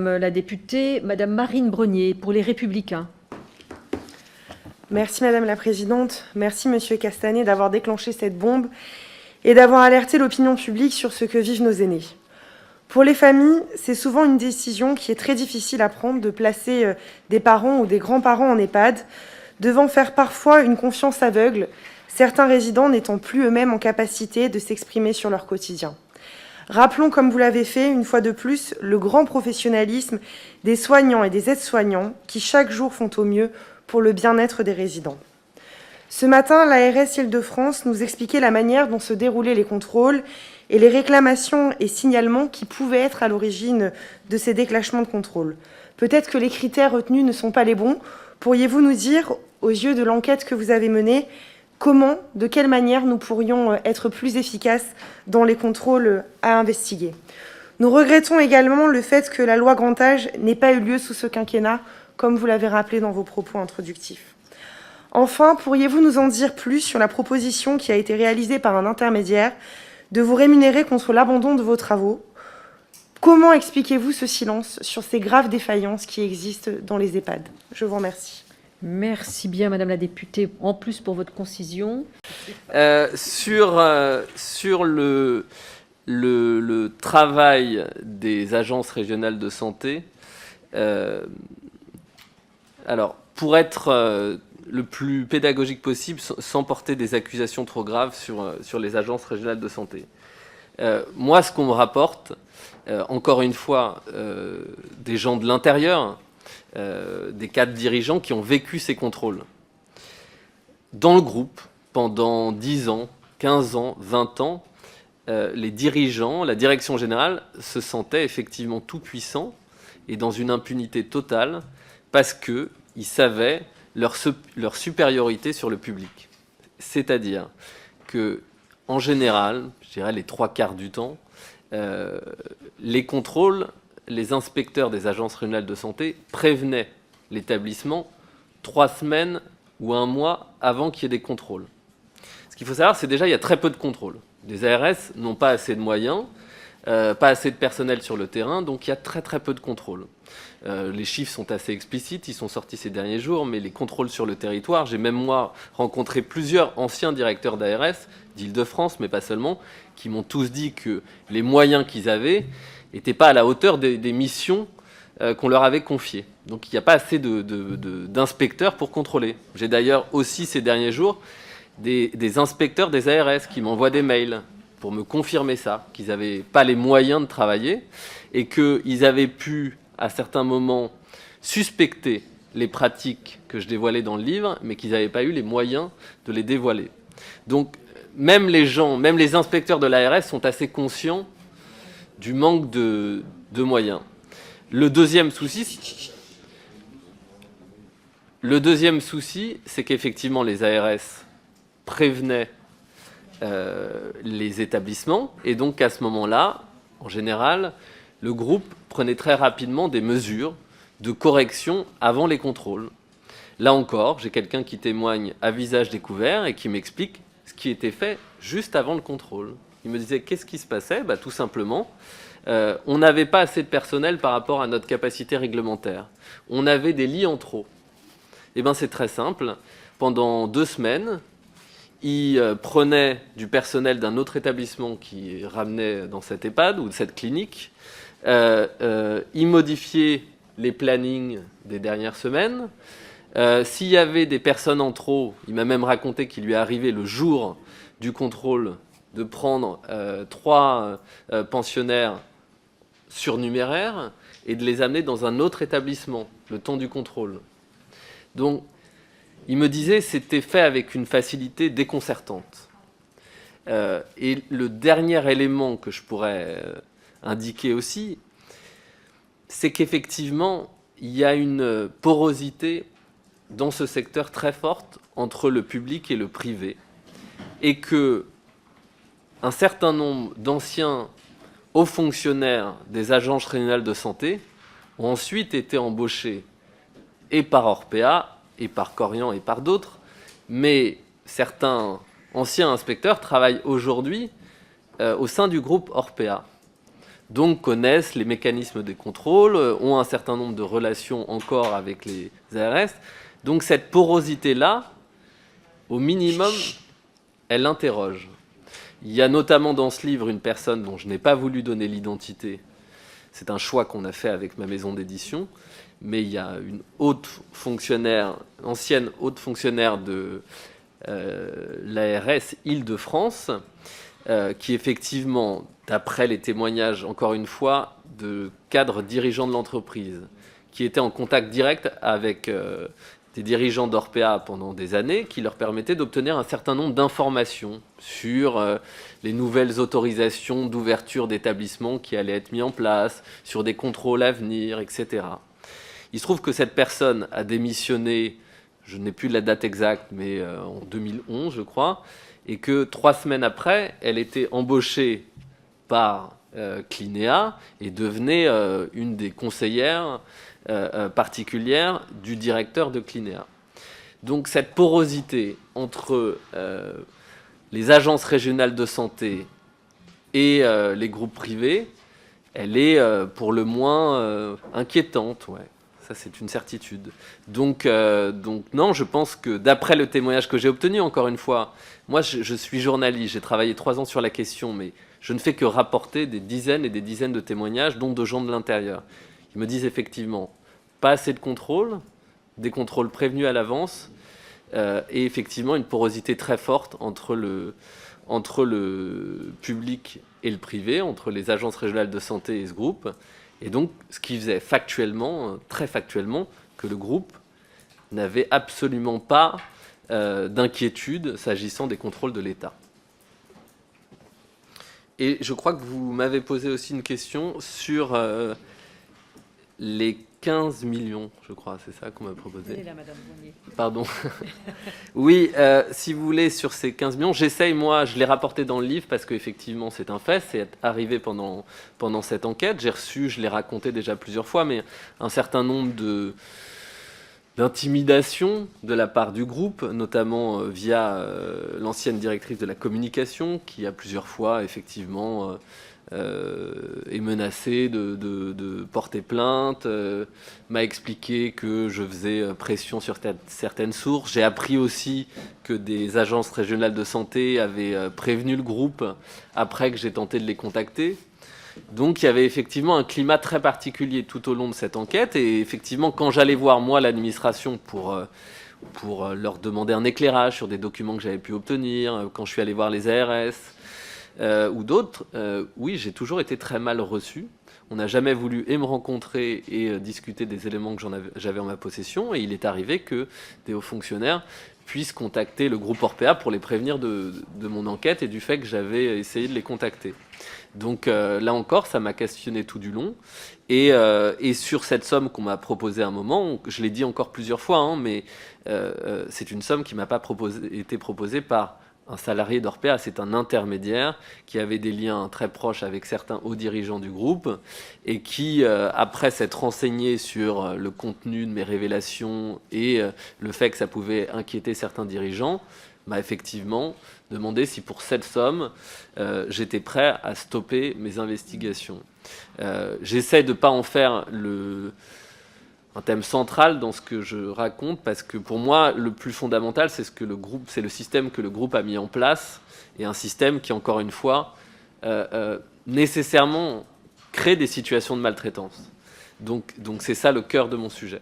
La députée, Madame Marine Brenier, pour les Républicains. Merci Madame la Présidente. Merci Monsieur Castanet d'avoir déclenché cette bombe et d'avoir alerté l'opinion publique sur ce que vivent nos aînés. Pour les familles, c'est souvent une décision qui est très difficile à prendre de placer des parents ou des grands-parents en EHPAD, devant faire parfois une confiance aveugle, certains résidents n'étant plus eux-mêmes en capacité de s'exprimer sur leur quotidien. Rappelons, comme vous l'avez fait, une fois de plus, le grand professionnalisme des soignants et des aides-soignants qui, chaque jour, font au mieux pour le bien-être des résidents. Ce matin, l'ARS Île-de-France nous expliquait la manière dont se déroulaient les contrôles et les réclamations et signalements qui pouvaient être à l'origine de ces déclenchements de contrôle. Peut-être que les critères retenus ne sont pas les bons. Pourriez-vous nous dire, aux yeux de l'enquête que vous avez menée, comment, de quelle manière nous pourrions être plus efficaces dans les contrôles à investiguer? Nous regrettons également le fait que la loi Grand Âge n'ait pas eu lieu sous ce quinquennat, comme vous l'avez rappelé dans vos propos introductifs. Enfin, pourriez-vous nous en dire plus sur la proposition qui a été réalisée par un intermédiaire de vous rémunérer contre l'abandon de vos travaux? Comment expliquez-vous ce silence sur ces graves défaillances qui existent dans les EHPAD? Je vous remercie. Merci bien, Madame la députée, en plus pour votre concision. Sur le travail des agences régionales de santé, alors, pour être le plus pédagogique possible, sans porter des accusations trop graves sur les agences régionales de santé. Moi, ce qu'on me rapporte, encore une fois, des gens de l'intérieur, des cadres dirigeants qui ont vécu ces contrôles. Dans le groupe, pendant 10 ans, 15 ans, 20 ans, les dirigeants, la direction générale, se sentaient effectivement tout puissants et dans une impunité totale parce qu'ils savaient leur supériorité sur le public. C'est-à-dire que, en général, je dirais les 3/4 du temps, les contrôles, les inspecteurs des agences régionales de santé prévenaient l'établissement 3 semaines ou 1 mois avant qu'il y ait des contrôles. Ce qu'il faut savoir, c'est déjà il y a très peu de contrôles. Les ARS n'ont pas assez de moyens, pas assez de personnel sur le terrain, donc il y a très peu de contrôles. Les chiffres sont assez explicites, ils sont sortis ces derniers jours, mais les contrôles sur le territoire, j'ai même moi rencontré plusieurs anciens directeurs d'ARS, d'Île-de-France, mais pas seulement, qui m'ont tous dit que les moyens qu'ils avaient n'étaient pas à la hauteur des missions qu'on leur avait confiées. Donc il n'y a pas assez d'inspecteurs pour contrôler. J'ai d'ailleurs aussi ces derniers jours des inspecteurs des ARS qui m'envoient des mails pour me confirmer ça, qu'ils n'avaient pas les moyens de travailler et qu'ils avaient pu, à certains moments, suspecter les pratiques que je dévoilais dans le livre, mais qu'ils n'avaient pas eu les moyens de les dévoiler. Donc, même les inspecteurs de l'ARS sont assez conscients du manque de moyens. Le deuxième souci, c'est qu'effectivement, les ARS prévenaient les établissements, et donc à ce moment-là, en général, le groupe prenait très rapidement des mesures de correction avant les contrôles. Là encore, j'ai quelqu'un qui témoigne à visage découvert et qui m'explique ce qui était fait juste avant le contrôle. Il me disait qu'est-ce qui se passait? Tout simplement, on n'avait pas assez de personnel par rapport à notre capacité réglementaire. On avait des lits en trop. C'est très simple. Pendant 2 semaines, ils prenaient du personnel d'un autre établissement qui ramenait dans cette EHPAD ou de cette clinique. Ils modifiaient les plannings des dernières semaines. S'il y avait des personnes en trop, il m'a même raconté qu'il lui est arrivé le jour du contrôle de prendre 3 pensionnaires surnuméraires et de les amener dans un autre établissement le temps du contrôle. Donc, il me disait que c'était fait avec une facilité déconcertante. Et le dernier élément que je pourrais indiquer aussi, c'est qu'effectivement, il y a une porosité dans ce secteur très forte entre le public et le privé. Et qu'un certain nombre d'anciens hauts fonctionnaires des agences régionales de santé ont ensuite été embauchés et par Orpea, et par Corian et par d'autres, mais certains anciens inspecteurs travaillent aujourd'hui au sein du groupe Orpea. donc connaissent les mécanismes des contrôles, ont un certain nombre de relations encore avec les ARS. Donc cette porosité-là, au minimum, elle interroge. Il y a notamment dans ce livre une personne dont je n'ai pas voulu donner l'identité. C'est un choix qu'on a fait avec ma maison d'édition. Mais il y a une ancienne haute fonctionnaire de l'ARS Île-de-France, qui effectivement, d'après les témoignages, encore une fois, de cadres dirigeants de l'entreprise, qui étaient en contact direct avec des dirigeants d'Orpea pendant des années, qui leur permettaient d'obtenir un certain nombre d'informations sur les nouvelles autorisations d'ouverture d'établissements qui allaient être mis en place, sur des contrôles à venir, etc. Il se trouve que cette personne a démissionné, je n'ai plus la date exacte, mais en 2011, je crois, et que 3 semaines après, elle était embauchée par Clinéa et devenait une des conseillères particulières du directeur de Clinéa. Donc cette porosité entre les agences régionales de santé et les groupes privés, elle est pour le moins inquiétante, ouais. Ça, c'est une certitude. Donc non, je pense que d'après le témoignage que j'ai obtenu, encore une fois, moi, je suis journaliste, j'ai travaillé 3 ans sur la question, mais je ne fais que rapporter des dizaines et des dizaines de témoignages, dont de gens de l'intérieur. Ils me disent effectivement pas assez de contrôle, des contrôles prévenus à l'avance, et effectivement une porosité très forte entre le public et le privé, entre les agences régionales de santé et ce groupe. Et donc, ce qui faisait factuellement, très factuellement, que le groupe n'avait absolument pas d'inquiétude s'agissant des contrôles de l'État. Et je crois que vous m'avez posé aussi une question sur les 15 millions, je crois, c'est ça qu'on m'a proposé. Elle est là, Madame Bonnier. Pardon. Oui, si vous voulez, sur ces 15 millions, j'essaye, moi, je l'ai rapporté dans le livre parce qu'effectivement, c'est un fait, c'est arrivé pendant cette enquête. J'ai reçu, je l'ai raconté déjà plusieurs fois, mais un certain nombre d'intimidation de la part du groupe, notamment via l'ancienne directrice de la communication, qui a plusieurs fois, effectivement, est menacée de porter plainte, m'a expliqué que je faisais pression sur certaines sources. J'ai appris aussi que des agences régionales de santé avaient prévenu le groupe après que j'ai tenté de les contacter. Donc il y avait effectivement un climat très particulier tout au long de cette enquête. Et effectivement, quand j'allais voir, moi, l'administration pour leur demander un éclairage sur des documents que j'avais pu obtenir, quand je suis allé voir les ARS, ou d'autres, oui, j'ai toujours été très mal reçu. On n'a jamais voulu me rencontrer et discuter des éléments que j'avais en ma possession. Et il est arrivé que des hauts fonctionnaires puissent contacter le groupe Orpea pour les prévenir de mon enquête et du fait que j'avais essayé de les contacter. Donc là encore, ça m'a questionné tout du long. Et sur cette somme qu'on m'a proposée à un moment, je l'ai dit encore plusieurs fois, hein, mais c'est une somme qui ne m'a pas été proposée par un salarié d'Orpea, c'est un intermédiaire qui avait des liens très proches avec certains hauts dirigeants du groupe et qui, après s'être renseigné sur le contenu de mes révélations et le fait que ça pouvait inquiéter certains dirigeants, m'a effectivement demandé si pour cette somme, j'étais prêt à stopper mes investigations. J'essaie de ne pas en faire un thème central dans ce que je raconte, parce que pour moi, le plus fondamental, c'est le système que le groupe a mis en place, et un système qui, encore une fois, nécessairement crée des situations de maltraitance. Donc c'est ça le cœur de mon sujet.